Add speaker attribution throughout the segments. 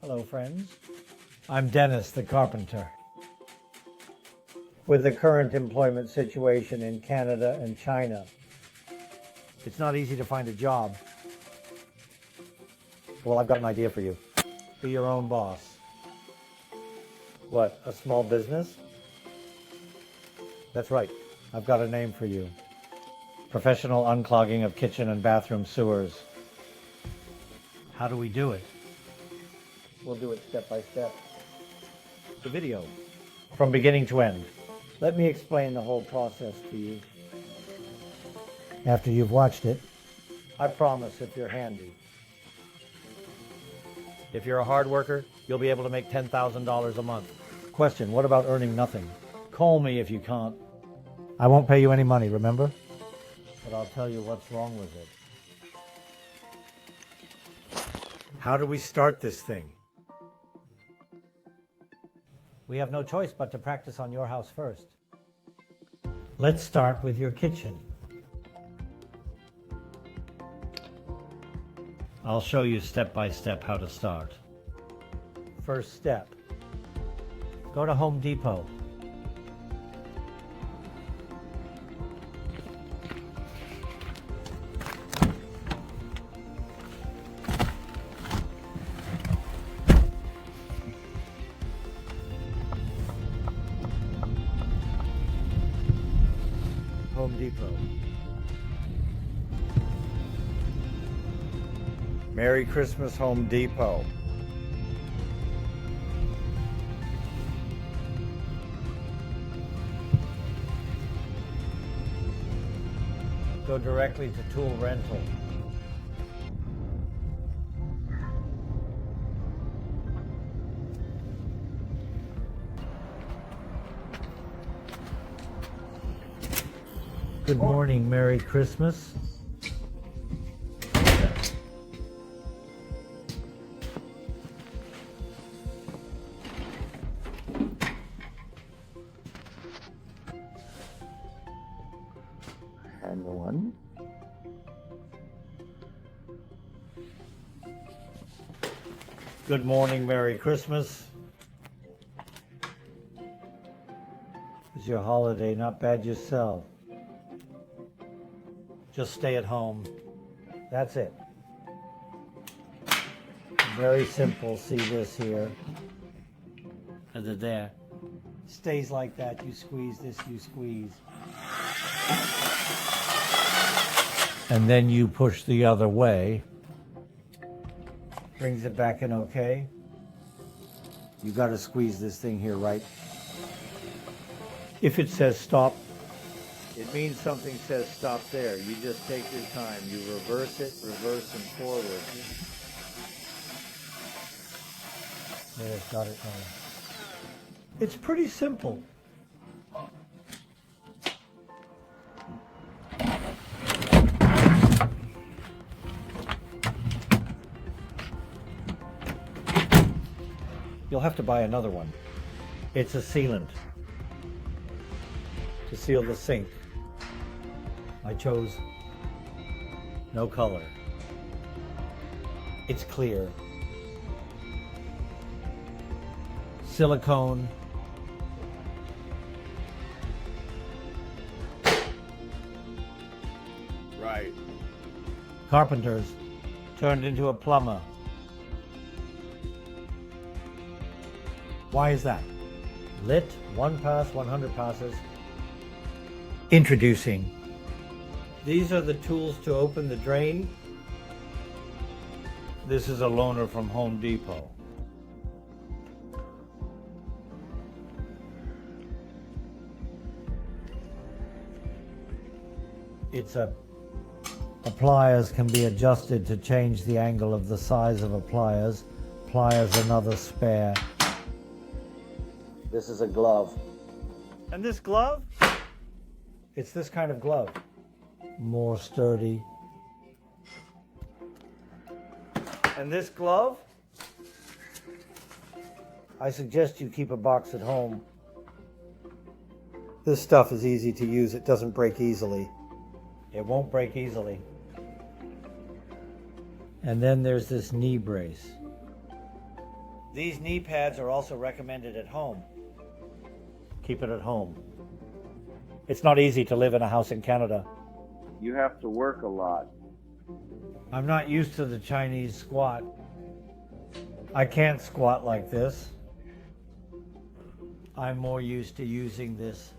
Speaker 1: Hello, friends. I'm Dennis, the carpenter. With the current employment situation in Canada and China, it's not easy to find a job. Well, I've got an idea for you. Be your own boss. What, a small business? That's right. I've got a name for you. Professional unclogging of kitchen and bathroom sewers. How do we do it? We'll do it step by step. The video, from beginning to end. Let me explain the whole process to you. After you've watched it, I promise if you're handy. If you're a hard worker, you'll be able to make $10,000 a month. Question, what about earning nothing? Call me if you can't. I won't pay you any money, remember? But I'll tell you what's wrong with it. How do we start this thing? We have no choice but to practice on your house first. Let's start with your kitchen. I'll show you step by step how to start. First step, go to Home Depot. Home Depot. Merry Christmas, Home Depot. Go directly to Tool Rental. Good morning, Merry Christmas. And one. Good morning, Merry Christmas. It's your holiday, not bad yourself. Just stay at home. That's it. Very simple. See this here. And then there. Stays like that. You squeeze this, you squeeze. And then you push the other way. Brings it back in okay. You got to squeeze this thing here, right? If it says stop, it means something says stop there. You just take your time. You reverse it, reverse and forward. There, got it going. It's pretty simple. You'll have to buy another one. It's a sealant to seal the sink. I chose no color. It's clear. Silicone.
Speaker 2: Right.
Speaker 1: Carpenters turned into a plumber. Why is that? Lit, one pass, 100 passes. Introducing. These are the tools to open the drain. This is a loaner from Home Depot. Pliers can be adjusted to change the angle of the size of a pliers. Pliers another spare. This is a glove. And this glove? It's this kind of glove. More sturdy. And this glove? I suggest you keep a box at home. This stuff is easy to use. It doesn't break easily. It won't break easily. And then there's this knee brace. These knee pads are also recommended at home. Keep it at home. It's not easy to live in a house in Canada.
Speaker 2: You have to work a lot.
Speaker 1: I'm not used to the Chinese squat. I can't squat like this. I'm more used to using this.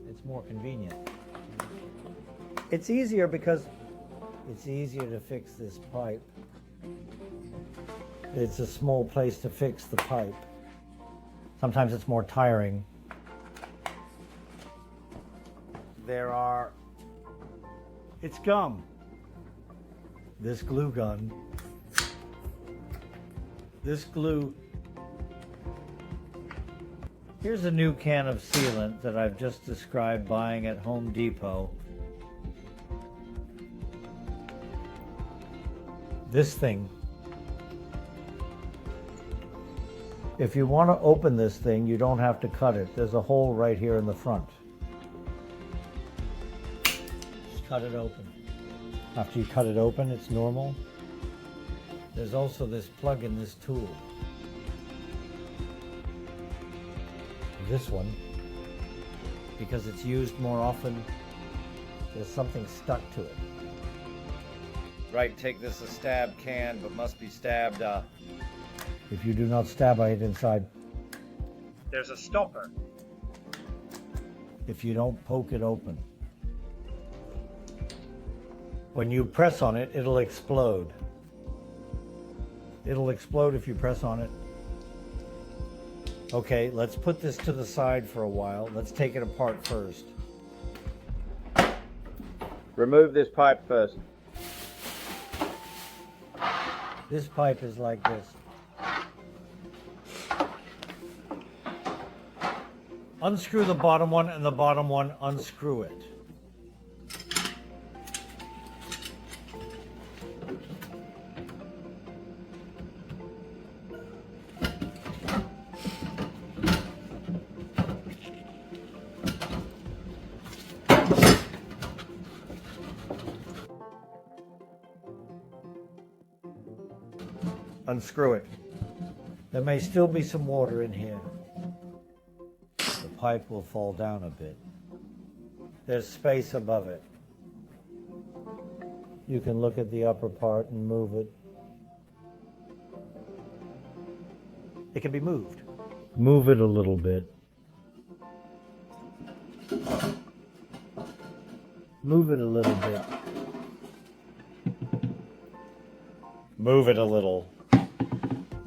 Speaker 1: It's more convenient. It's easier because it's easier to fix this pipe. It's a small place to fix the pipe. Sometimes it's more tiring. It's gum. This glue gun. This glue. Here's a new can of sealant that I've just described buying at Home Depot. This thing. If you want to open this thing, you don't have to cut it. There's a hole right here in the front. Just cut it open. After you cut it open, it's normal. There's also this plug in this tool. This one, because it's used more often, there's something stuck to it. Right, take this a stab can, but must be stabbed. If you do not stab it inside, there's a stopper. If you don't poke it open. When you press on it, it'll explode. It'll explode if you press on it. Okay, let's put this to the side for a while. Let's take it apart first.
Speaker 2: Remove this pipe first.
Speaker 1: This pipe is like this. Unscrew the bottom one, and the bottom one, unscrew it. Unscrew it. There may still be some water in here. The pipe will fall down a bit. There's space above it. You can look at the upper part and move it. It can be moved. Move it a little bit. Move it a little bit. Move it a little.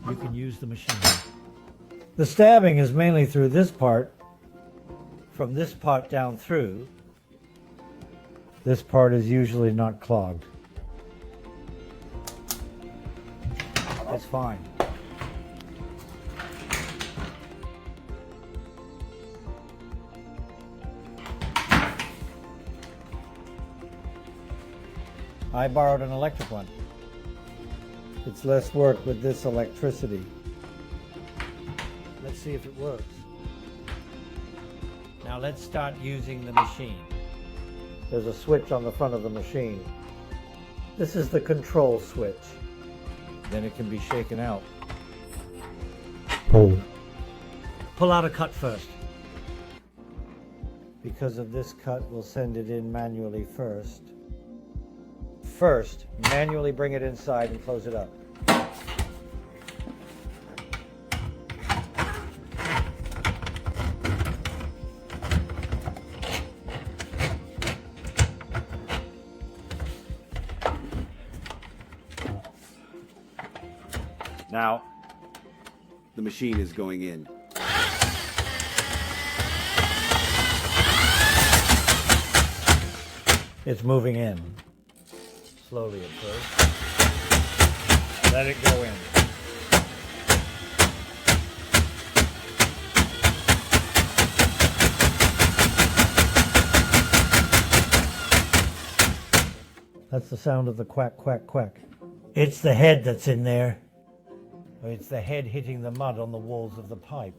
Speaker 1: You can use the machine. The stabbing is mainly through this part, from this part down through. This part is usually not clogged. It's fine. I borrowed an electric one. It's less work with this electricity. Let's see if it works. Now let's start using the machine. There's a switch on the front of the machine. This is the control switch. Then it can be shaken out. Pull. Pull out a cut first. Because of this cut, we'll send it in manually first. First, manually bring it inside and close it up.
Speaker 2: Now, the machine is going in.
Speaker 1: It's moving in. Slowly at first. Let it go in. That's the sound of the quack, quack, quack. It's the head that's in there. It's the head hitting the mud on the walls of the pipe.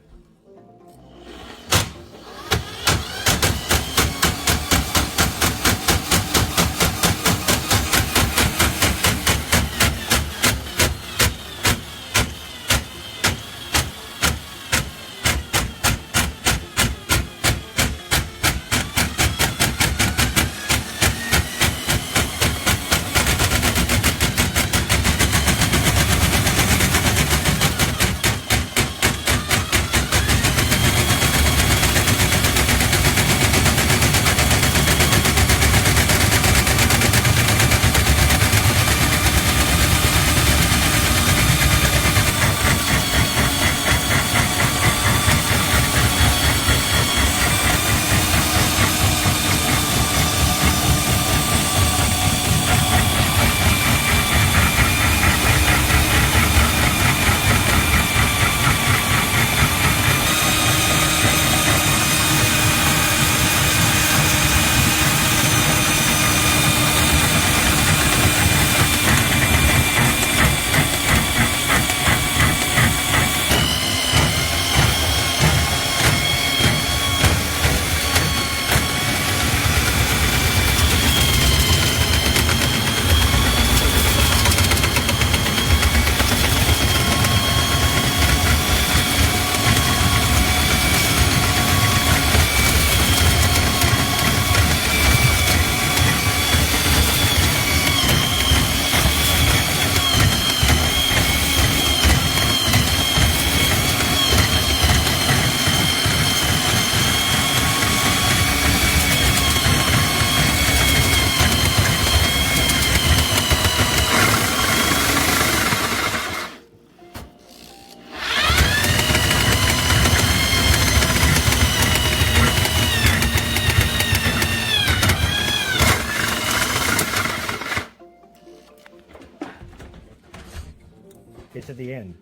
Speaker 1: in.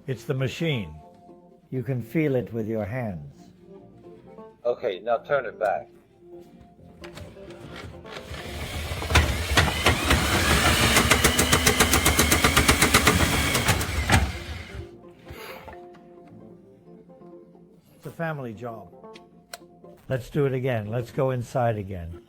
Speaker 1: It's the machine. You can feel it with your hands. Okay, now turn it back. It's a family job. Let's do it again. Let's go inside again.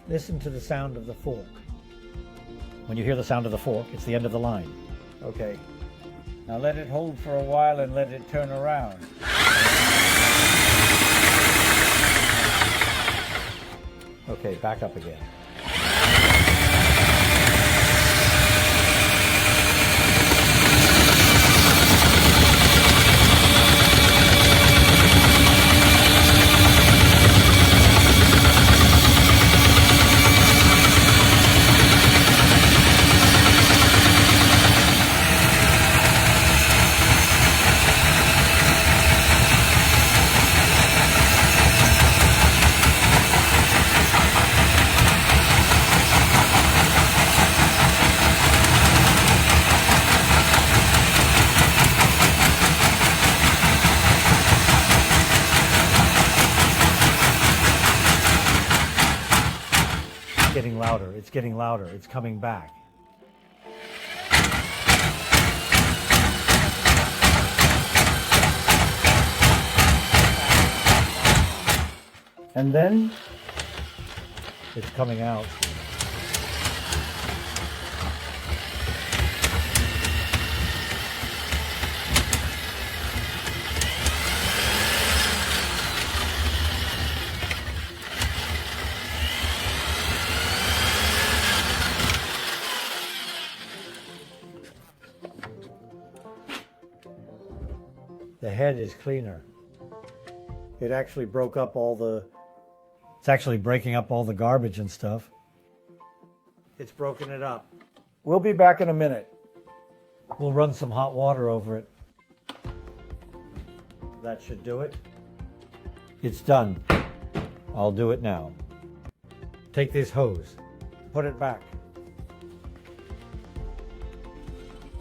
Speaker 1: Listen to the sound of the fork. When you hear the sound of the fork, it's the end of the line. Okay. Now let it hold for a while and let it turn around. Okay, back up again. Getting louder, it's getting louder, it's coming back. And then it's coming out. The head is cleaner. It actually broke up all the... It's actually breaking up all the garbage and stuff. It's broken it up. We'll be back in a minute. We'll run some hot water over it. That should do it. It's done. I'll do it now. Take this hose. Put it back.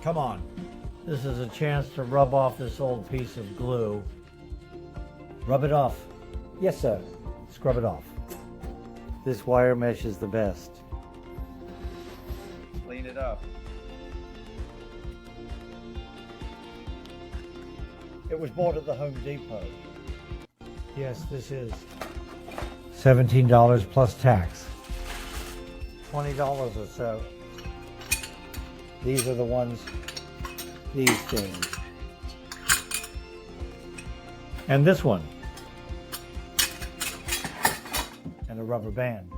Speaker 1: Come on. This is a chance to rub off this old piece of glue. Rub it off. Yes, sir. Scrub it off. This wire mesh is the best. Clean it up. It was bought at the Home Depot. Yes, this is $17 plus tax. $20 or so. These are the ones, these things. And this one. And a rubber band.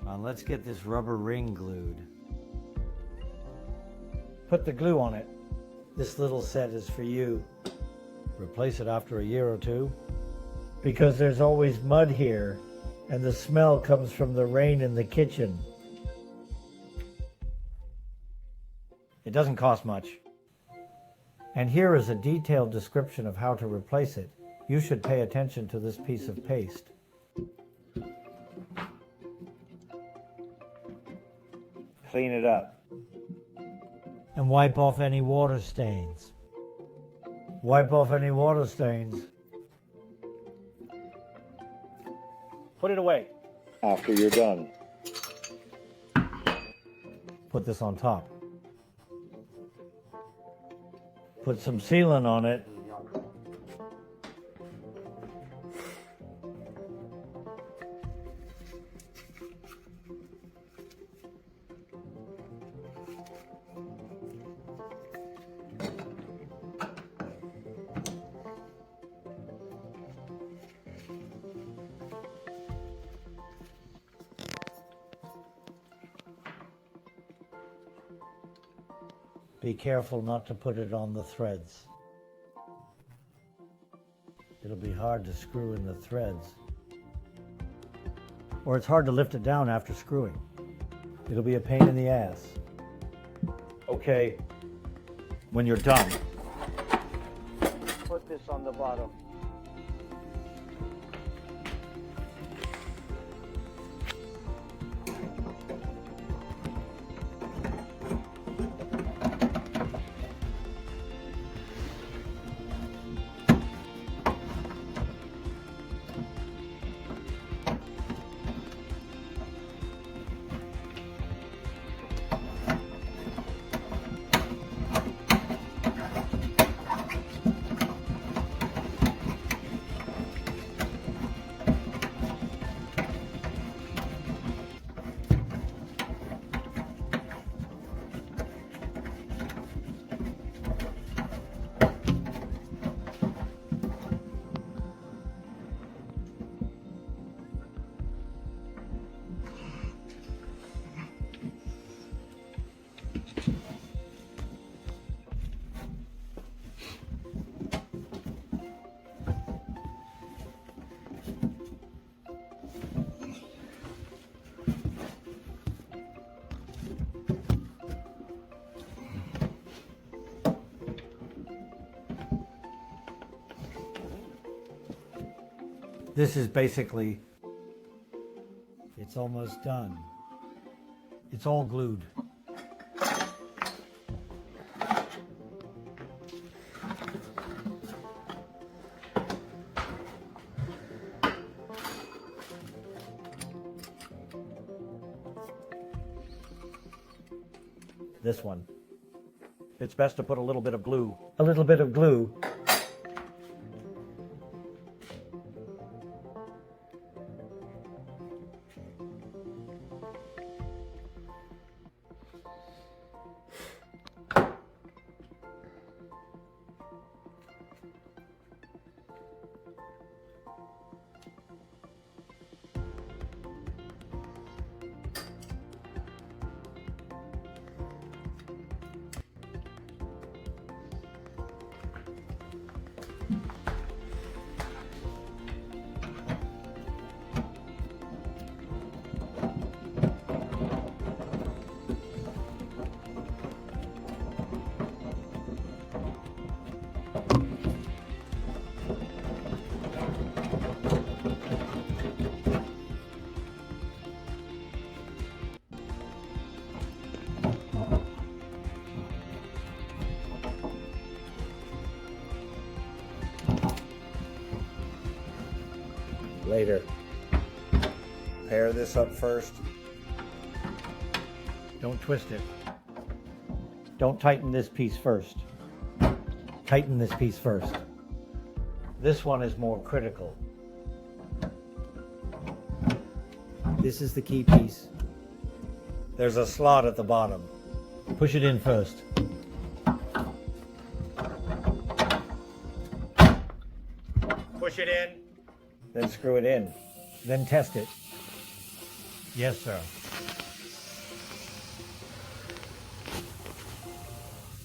Speaker 1: Now let's get this rubber ring glued. Put the glue on it. This little set is for you. Replace it after a year or two. Because there's always mud here, and the smell comes from the rain in the kitchen. It doesn't cost much. And here is a detailed description of how to replace it. You should pay attention to this piece of paste. Clean it up. And wipe off any water stains. Wipe off any water stains. Put it away after you're done. Put this on top. Put some sealant on it. Be careful not to put it on the threads. It'll be hard to screw in the threads. Or it's hard to lift it down after screwing. It'll be a pain in the ass. Okay, when you're done, put this on the bottom. This is basically, it's almost done. It's all glued. This one. It's best to put a little bit of glue. A little bit of glue. Later. Pair this up first. Don't twist it. Don't tighten this piece first. Tighten this piece first. This one is more critical. This is the key piece. There's a slot at the bottom. Push it in first. Push it in. Then screw it in. Then test it. Yes, sir.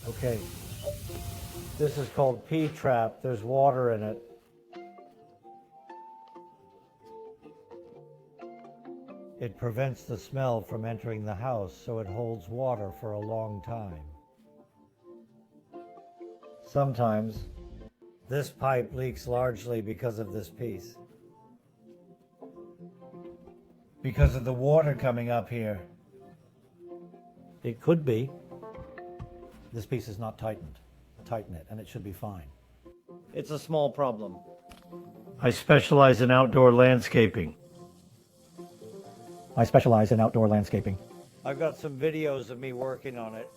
Speaker 1: Okay. This is called P-trap. There's water in it. It prevents the smell from entering the house, so it holds water for a long time. Sometimes, this pipe leaks largely because of this piece. Because of the water coming up here. It could be. This piece is not tightened. Tighten it and it should be fine. It's a small problem. I specialize in outdoor landscaping. I've got some videos of me working on it.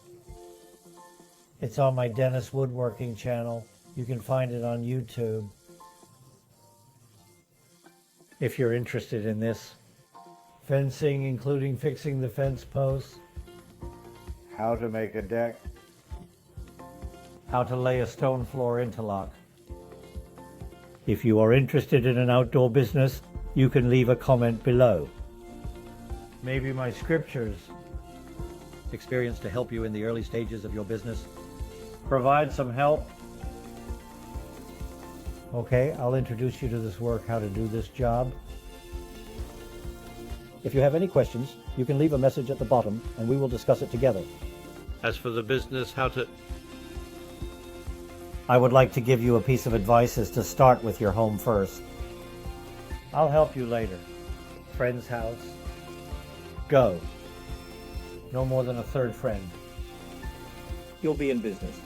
Speaker 1: It's on my Dennis Woodworking channel. You can find it on YouTube. If you're interested in this. Fencing, including fixing the fence posts. How to make a deck. How to lay a stone floor interlock. If you are interested in an outdoor business, you can leave a comment below. Maybe my scriptures. experience to help you in the early stages of your business? Provide some help. Okay, I'll introduce you to this work, how to do this job. If you have any questions, you can leave a message at the bottom and we will discuss it together.
Speaker 3: As for the business, how to...
Speaker 1: I would like to give you a piece of advice is to start with your home first. I'll help you later. Friend's house. Go. No more than a third friend. You'll be in business.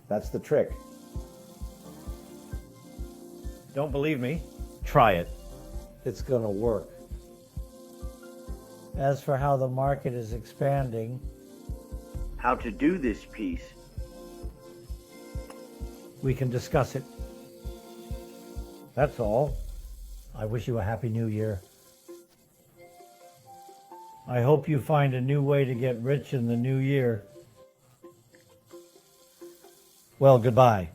Speaker 1: That's the trick. Don't believe me? Try it. It's gonna work. As for how the market is expanding,
Speaker 4: How to do this piece.
Speaker 1: we can discuss it. That's all. I wish you a happy new year. I hope you find a new way to get rich in the new year. Well, goodbye.